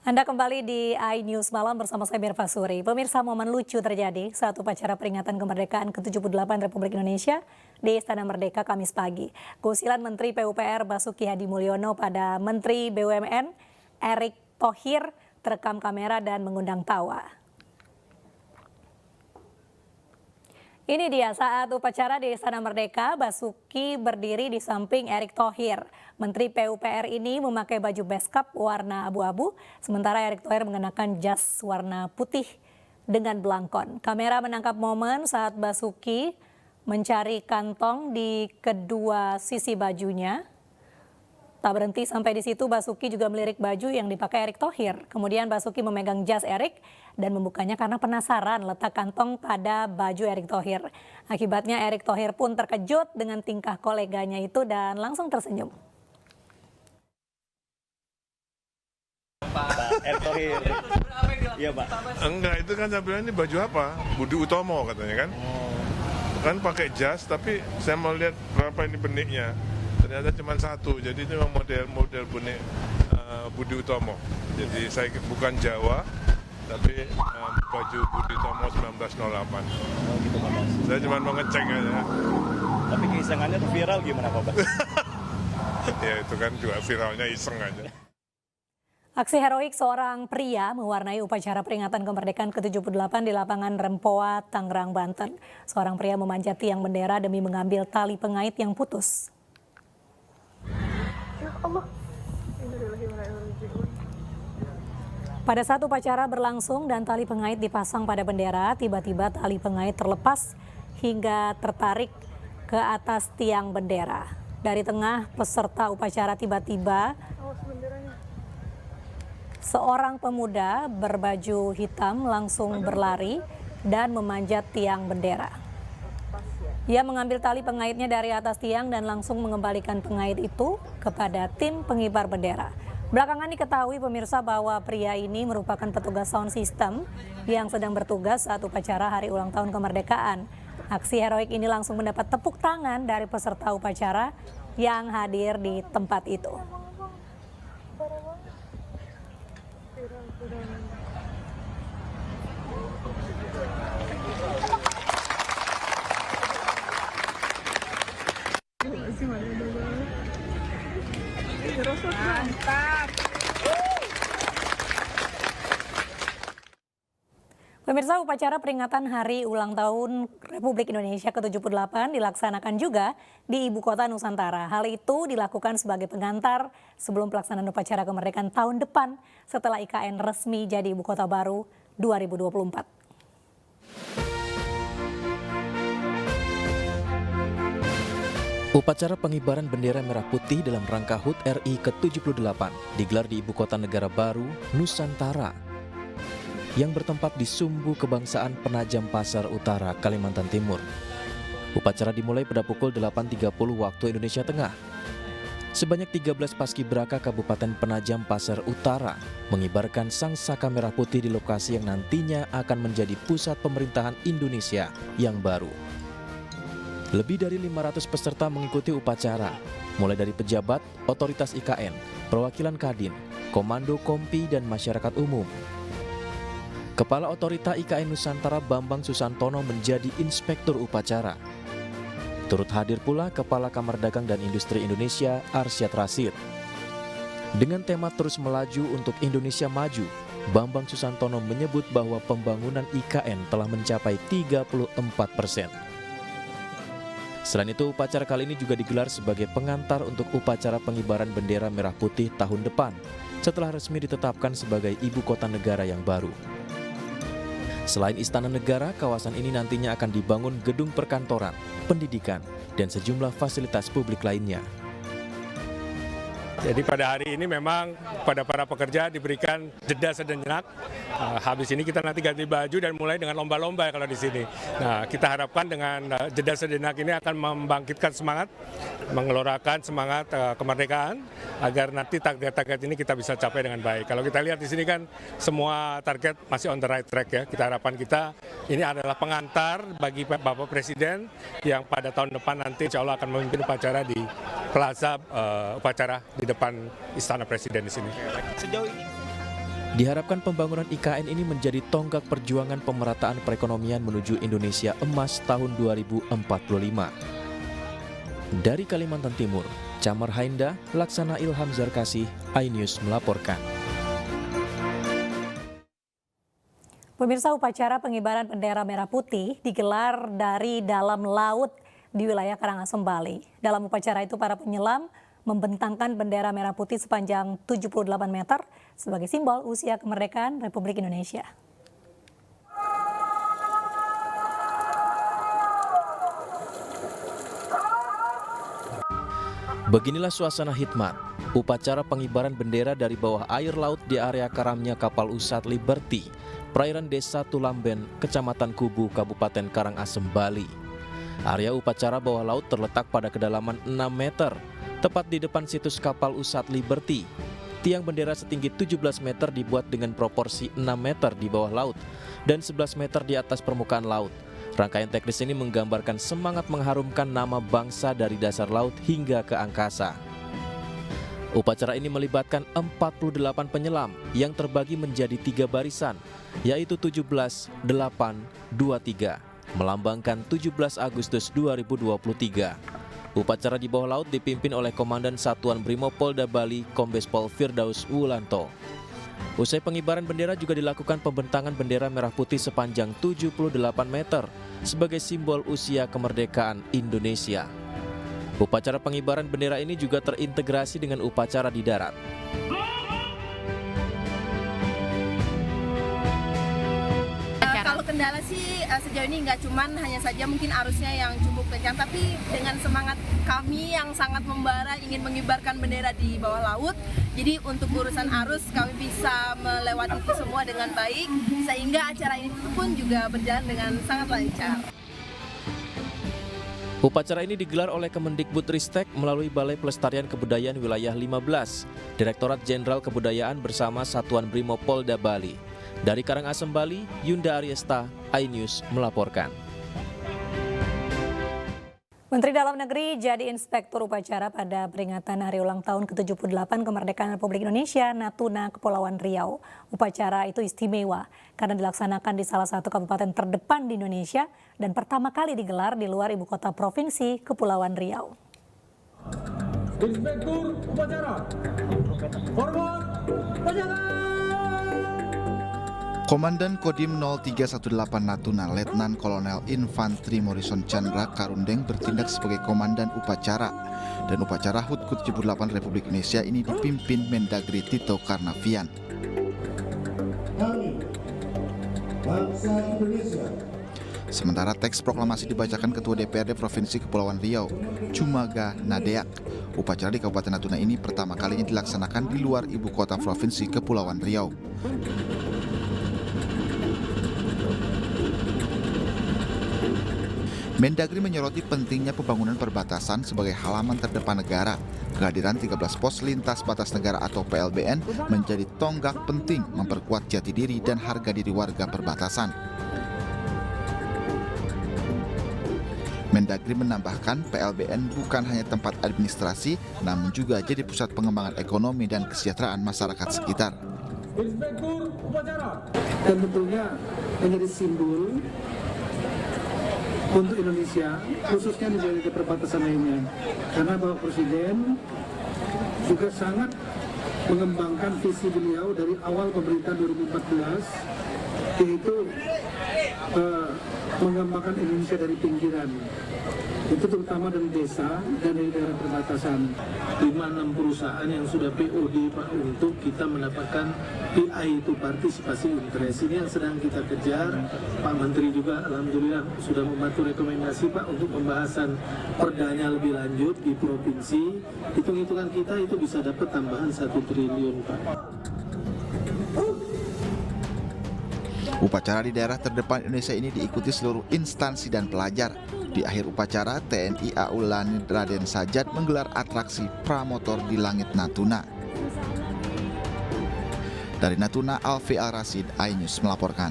Anda kembali di iNews Malam bersama saya Mirva Suri. Pemirsa, momen lucu terjadi saat upacara peringatan kemerdekaan ke-78 Republik Indonesia di Istana Merdeka Kamis pagi. Keusilan Menteri PUPR Basuki Hadi Mulyono pada Menteri BUMN Erick Thohir terekam kamera dan mengundang tawa. Ini dia saat upacara di Istana Merdeka, Basuki berdiri di samping Erick Thohir. Menteri PUPR ini memakai baju beskap warna abu-abu, sementara Erick Thohir mengenakan jas warna putih dengan belangkon. Kamera menangkap momen saat Basuki mencari kantong di kedua sisi bajunya. Tak berhenti sampai di situ, Basuki juga melirik baju yang dipakai Erick Thohir. Kemudian Basuki memegang jas Erick dan membukanya karena penasaran letak kantong pada baju Erick Thohir. Akibatnya Erick Thohir pun terkejut dengan tingkah koleganya itu dan langsung tersenyum. Pak Erick Thohir. Iya, Pak. Enggak, itu kan saya bilang ini baju apa? Budi Utomo katanya kan. Kan pakai jas, tapi saya mau lihat berapa ini beniknya. Ternyata cuma satu, jadi itu memang model benik Budi Utomo. Jadi saya bukan Jawa, tapi baju Budi Utomo 1908. Oh, gitu, Pak. Saya cuma mau ngecek aja. Tapi keisengannya tuh viral gimana, Pak? Ya itu kan juga viralnya iseng aja. Aksi heroik seorang pria mewarnai upacara peringatan kemerdekaan ke-78 di lapangan Rempoa, Tangerang, Banten. Seorang pria memanjat tiang bendera demi mengambil tali pengait yang putus. Pada saat upacara berlangsung dan tali pengait dipasang pada bendera, tiba-tiba tali pengait terlepas hingga tertarik ke atas tiang bendera. Dari tengah peserta upacara tiba-tiba seorang pemuda berbaju hitam langsung berlari dan memanjat tiang bendera. Ia mengambil tali pengaitnya dari atas tiang dan langsung mengembalikan pengait itu kepada tim pengibar bendera. Belakangan diketahui pemirsa bahwa pria ini merupakan petugas sound system yang sedang bertugas saat upacara hari ulang tahun kemerdekaan. Aksi heroik ini langsung mendapat tepuk tangan dari peserta upacara yang hadir di tempat itu. Mantap. Pemirsa, upacara peringatan Hari Ulang Tahun Republik Indonesia ke-78 dilaksanakan juga di Ibu Kota Nusantara. Hal itu dilakukan sebagai pengantar sebelum pelaksanaan upacara kemerdekaan tahun depan setelah IKN resmi jadi Ibu Kota baru 2024. Upacara pengibaran bendera merah putih dalam rangka HUT RI ke-78 digelar di Ibu Kota Negara Baru, Nusantara, yang bertempat di Sumbu Kebangsaan Penajam Pasar Utara, Kalimantan Timur. Upacara dimulai pada pukul 8.30 waktu Indonesia Tengah. Sebanyak 13 paskibraka Kabupaten Penajam Pasar Utara mengibarkan sang saka merah putih di lokasi yang nantinya akan menjadi pusat pemerintahan Indonesia yang baru. Lebih dari 500 peserta mengikuti upacara, mulai dari pejabat, otoritas IKN, perwakilan Kadin, komando Kompi, dan masyarakat umum. Kepala Otorita IKN Nusantara Bambang Susantono menjadi inspektur upacara. Turut hadir pula Kepala Kamar Dagang dan Industri Indonesia Arsyad Rashid. Dengan tema terus melaju untuk Indonesia maju, Bambang Susantono menyebut bahwa pembangunan IKN telah mencapai 34%. Selain itu, upacara kali ini juga digelar sebagai pengantar untuk upacara pengibaran bendera merah putih tahun depan, setelah resmi ditetapkan sebagai Ibu Kota Negara yang baru. Selain Istana Negara, kawasan ini nantinya akan dibangun gedung perkantoran, pendidikan, dan sejumlah fasilitas publik lainnya. Jadi pada hari ini memang pada para pekerja diberikan jeda sejenak. Habis ini kita nanti ganti baju dan mulai dengan lomba-lomba kalau di sini. Nah, kita harapkan dengan jeda sejenak ini akan membangkitkan semangat, mengelorakan semangat kemerdekaan agar nanti target-target ini kita bisa capai dengan baik. Kalau kita lihat di sini kan semua target masih on the right track ya. Kita harapan kita ini adalah pengantar bagi Bapak Presiden yang pada tahun depan nanti insya Allah akan memimpin upacara di Plaza upacara di depan Istana Presiden di sini. Sejauh ini Diharapkan pembangunan IKN ini menjadi tonggak perjuangan pemerataan perekonomian menuju Indonesia Emas tahun 2045. Dari Kalimantan Timur, Camar Hainda, Laksana Ilham Zarkasih, iNews melaporkan. Pemirsa, upacara pengibaran bendera merah putih digelar dari dalam laut di wilayah Karangasem, Bali. Dalam upacara itu para penyelam membentangkan bendera merah putih sepanjang 78 meter sebagai simbol usia kemerdekaan Republik Indonesia. Beginilah suasana hikmat, upacara pengibaran bendera dari bawah air laut di area karamnya kapal Usat Liberty, perairan Desa Tulamben, Kecamatan Kubu, Kabupaten Karangasem, Bali. Area upacara bawah laut terletak pada kedalaman 6 meter, tepat di depan situs kapal Usat Liberty. Tiang bendera setinggi 17 meter dibuat dengan proporsi 6 meter di bawah laut dan 11 meter di atas permukaan laut. Rangkaian teknis ini menggambarkan semangat mengharumkan nama bangsa dari dasar laut hingga ke angkasa. Upacara ini melibatkan 48 penyelam yang terbagi menjadi 3 barisan, yaitu 17, 8, 23, melambangkan 17 Agustus 2023. Upacara di bawah laut dipimpin oleh Komandan Satuan Brimob Polda Bali, Kombes Pol Firdaus Wulanto. Usai pengibaran bendera juga dilakukan pembentangan bendera merah putih sepanjang 78 meter sebagai simbol usia kemerdekaan Indonesia. Upacara pengibaran bendera ini juga terintegrasi dengan upacara di darat. Kalau kendala sih sejauh ini nggak cuman hanya saja mungkin arusnya yang cukup kencang, tapi dengan semangat kami yang sangat membara ingin mengibarkan bendera di bawah laut, jadi untuk urusan arus kami bisa melewati itu semua dengan baik, sehingga acara ini pun juga berjalan dengan sangat lancar. Upacara ini digelar oleh Kemendikbudristek melalui Balai Pelestarian Kebudayaan Wilayah 15, Direktorat Jenderal Kebudayaan bersama Satuan Brimob Polda Bali. Dari Karangasem, Bali, Yunda Ariesta, iNews melaporkan. Menteri Dalam Negeri jadi inspektur upacara pada peringatan hari ulang tahun ke-78 kemerdekaan Republik Indonesia Natuna, Kepulauan Riau. Upacara itu istimewa karena dilaksanakan di salah satu kabupaten terdepan di Indonesia dan pertama kali digelar di luar ibu kota provinsi Kepulauan Riau. Inspektur upacara, hormat, upacara. Komandan Kodim 0318 Natuna, Letnan Kolonel Infantri Morrison Chandra Karundeng bertindak sebagai komandan upacara. Dan upacara HUT ke-78 Republik Indonesia ini dipimpin Mendagri Tito Karnavian. Kami, bangsa Indonesia. Sementara teks proklamasi dibacakan Ketua DPRD Provinsi Kepulauan Riau, Cumaga Nadeak. Upacara di Kabupaten Natuna ini pertama kalinya dilaksanakan di luar ibu kota Provinsi Kepulauan Riau. Mendagri menyoroti pentingnya pembangunan perbatasan sebagai halaman terdepan negara. Kehadiran 13 pos lintas batas negara atau PLBN menjadi tonggak penting memperkuat jati diri dan harga diri warga perbatasan. Mendagri menambahkan PLBN bukan hanya tempat administrasi, namun juga jadi pusat pengembangan ekonomi dan kesejahteraan masyarakat sekitar. Inspektur upacara. Dan tentunya menjadi simbol untuk Indonesia, khususnya di daerah perbatasan lainnya. Karena Bapak Presiden juga sangat mengembangkan visi beliau dari awal pemerintahan 2014, yaitu mengembangkan Indonesia dari pinggiran. Itu terutama dari desa dan dari daerah perbatasan. 5-6 perusahaan yang sudah POD Pak untuk kita mendapatkan PI itu partisipasi interest. Ini yang sedang kita kejar. Pak Menteri juga alhamdulillah sudah membantu rekomendasi Pak untuk pembahasan perdanya lebih lanjut di provinsi. Hitung-hitungan kita itu bisa dapat tambahan 1 triliun Pak. Upacara di daerah terdepan Indonesia ini diikuti seluruh instansi dan pelajar. Di akhir upacara, TNI AU Lanid Raden Sajat menggelar atraksi pramotor di langit Natuna. Dari Natuna, Alfi Al-Rasid, iNews melaporkan.